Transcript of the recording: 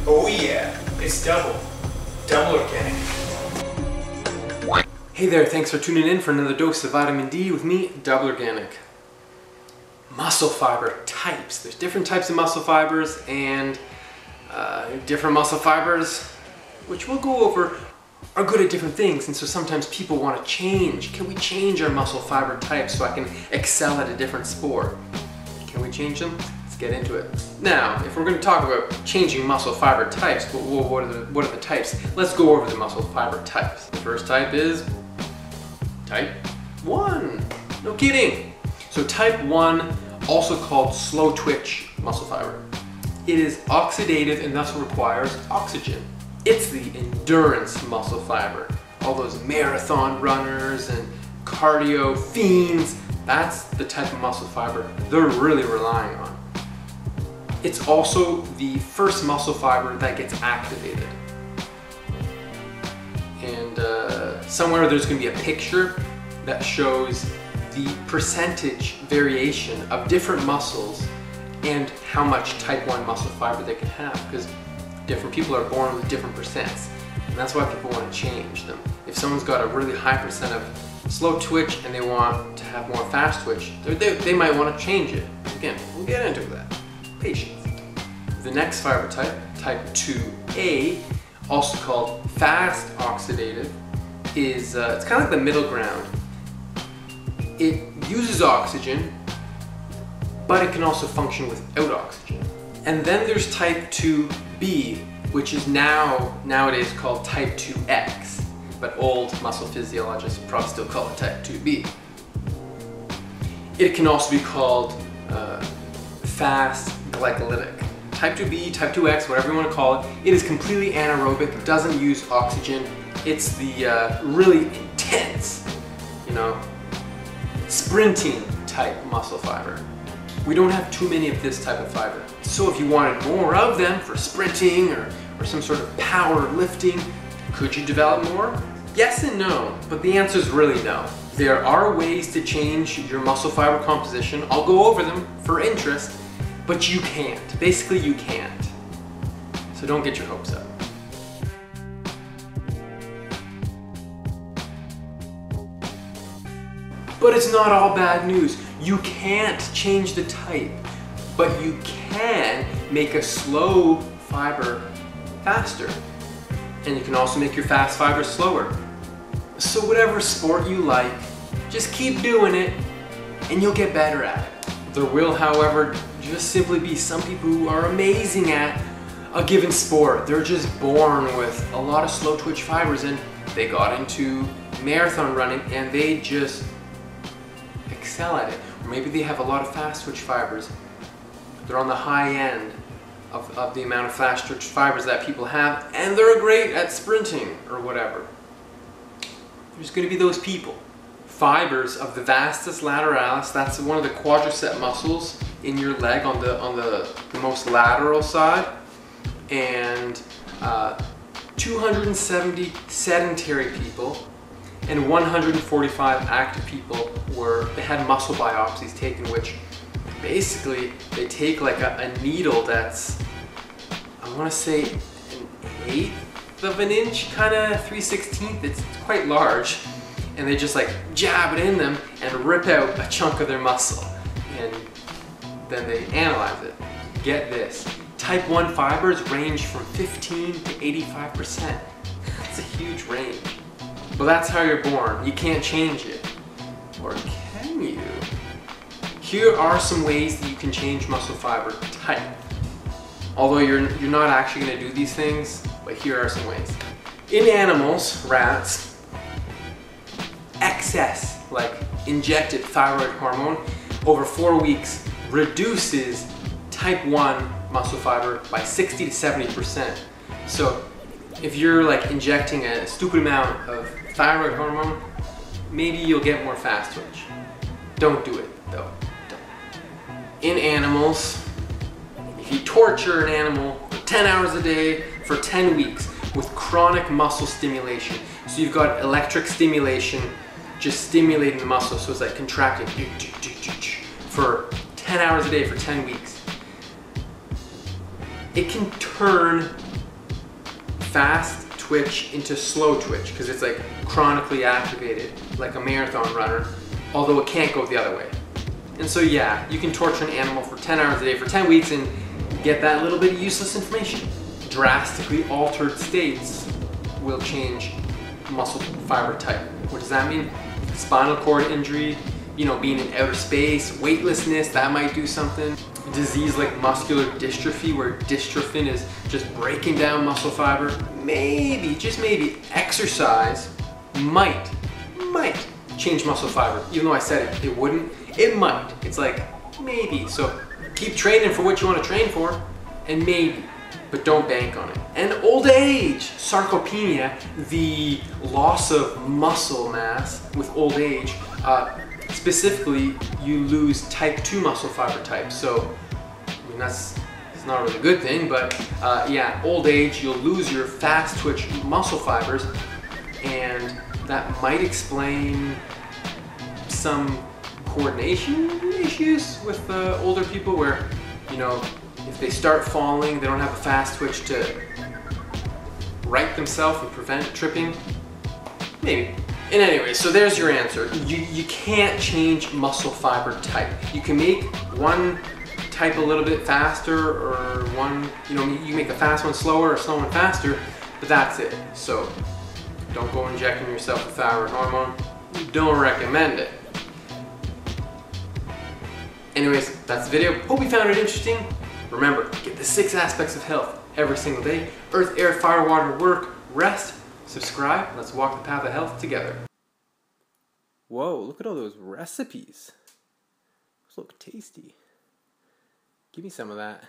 Oh yeah, it's double organic. Hey there, thanks for tuning in for another dose of vitamin D with me, Double Organic. Muscle fiber types. There's different types of muscle fibers, and different muscle fibers, which we'll go over, are good at different things. And so sometimes people want to change. Can we change our muscle fiber types so I can excel at a different sport? Can we change them? Let's get into it. Now, if we're going to talk about changing muscle fiber types, what are the types? Let's go over the muscle fiber types. The first type is type 1. No kidding. So type 1, also called slow twitch muscle fiber. It is oxidative and thus requires oxygen. It's the endurance muscle fiber. All those marathon runners and cardio fiends, that's the type of muscle fiber they're really relying on. It's also the first muscle fiber that gets activated. And somewhere there's going to be a picture that shows the percentage variation of different muscles and how much type 1 muscle fiber they can have, because different people are born with different percents, and that's why people want to change them. If someone's got a really high percent of slow twitch and they want to have more fast twitch, they might want to change it. Again, we'll get into that. Patience. The next fiber type, type 2A, also called fast oxidative, is it's kind of like the middle ground. It uses oxygen, but it can also function without oxygen. And then there's type 2B, which is nowadays called type 2X, but old muscle physiologists probably still call it type 2B. It can also be called fast glycolytic. Type 2B, type 2X, whatever you want to call it, it is completely anaerobic, doesn't use oxygen. It's the really intense, sprinting type muscle fiber. We don't have too many of this type of fiber. So if you wanted more of them for sprinting or some sort of power lifting, could you develop more? Yes and no, but the answer is really no. There are ways to change your muscle fiber composition. I'll go over them for interest, but you can't. Basically, you can't. So don't get your hopes up. But it's not all bad news. You can't change the type, but you can make a slow fiber faster. And you can also make your fast fiber slower. So whatever sport you like, just keep doing it and you'll get better at it. There will, however, just simply be some people who are amazing at a given sport. They're just born with a lot of slow twitch fibers, and they got into marathon running and they just excel at it. Or maybe they have a lot of fast twitch fibers. They're on the high end of the amount of fast twitch fibers that people have, and they're great at sprinting or whatever. There's going to be those people. Fibers of the vastus lateralis, that's one of the quadricep muscles in your leg on the most lateral side, and 270 sedentary people and 145 active people they had muscle biopsies taken, which basically they take like a needle that's, I want to say, an 1/8 of an inch, kind of 3/16. It's quite large, and they just like jab it in them and rip out a chunk of their muscle, and then they analyze it. Get this, type 1 fibers range from 15 to 85%. That's a huge range. But that's how you're born. You can't change it. Or can you? Here are some ways that you can change muscle fiber type. Although you're not actually going to do these things, but here are some ways. In animals, rats, excess, like injected thyroid hormone, over 4 weeks reduces type 1 muscle fiber by 60 to 70%. So if you're like injecting a stupid amount of thyroid hormone, maybe you'll get more fast twitch. Don't do it though. Don't. In animals, if you torture an animal for 10 hours a day for 10 weeks with chronic muscle stimulation, so you've got electric stimulation just stimulating the muscle, so it's like contracting for 10 hours a day for 10 weeks, it can turn fast twitch into slow twitch because it's like chronically activated, like a marathon runner, although it can't go the other way. And so yeah, you can torture an animal for 10 hours a day for 10 weeks and get that little bit of useless information. Drastically altered states will change muscle fiber type. What does that mean? Spinal cord injury, you know, being in outer space, weightlessness, that might do something. Disease like muscular dystrophy, where dystrophin is just breaking down muscle fiber. Maybe, just maybe, exercise might change muscle fiber. Even though I said it wouldn't, it might. It's like, maybe. So keep training for what you want to train for, and maybe, but don't bank on it. And old age, sarcopenia, the loss of muscle mass with old age, specifically, you lose type 2 muscle fiber type. So, I mean, it's not a really good thing, but yeah, old age, you'll lose your fast twitch muscle fibers, and that might explain some coordination issues with older people where, you know, if they start falling, they don't have a fast twitch to right themselves and prevent tripping. Maybe. And anyway, so there's your answer. You can't change muscle fiber type. You can make one type a little bit faster, or one, you know, you make a fast one slower or slow one faster, but that's it. So don't go injecting yourself with thyroid hormone. Don't recommend it. Anyways, that's the video. Hope you found it interesting. Remember, get the 6 aspects of health every single day. Earth, air, fire, water, work, rest. Subscribe. Let's walk the path of health together. Whoa, look at all those recipes. Those look tasty. Give me some of that.